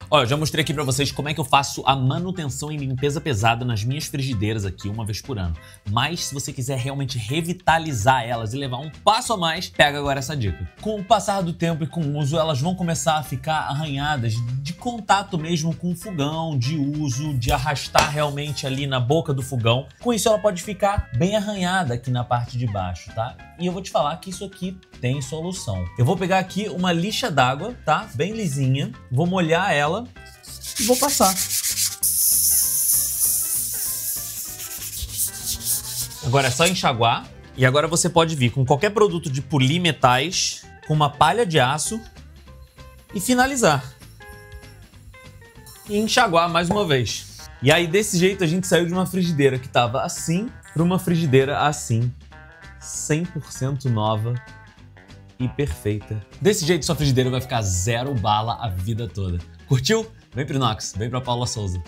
Olha, eu já mostrei aqui pra vocês como é que eu faço a manutenção e limpeza pesada nas minhas frigideiras aqui uma vez por ano. Mas se você quiser realmente revitalizar elas e levar um passo a mais, pega agora essa dica. Com o passar do tempo e com o uso, elas vão começar a ficar arranhadas de contato mesmo com o fogão, de uso, de arrastar realmente ali na boca do fogão. Com isso ela pode ficar bem arranhada aqui na parte de baixo, tá? E eu vou te falar que isso aqui tem solução. Eu vou pegar aqui uma lixa d'água, tá? Bem lisinha. Vou molhar ela e vou passar. Agora é só enxaguar. E agora você pode vir com qualquer produto de polir metais, com uma palha de aço e finalizar. E enxaguar mais uma vez. E aí desse jeito a gente saiu de uma frigideira que tava assim para uma frigideira assim, 100% nova e perfeita. Desse jeito sua frigideira vai ficar zero bala a vida toda. Curtiu? Vem pro Inox, vem pra Paula Souza.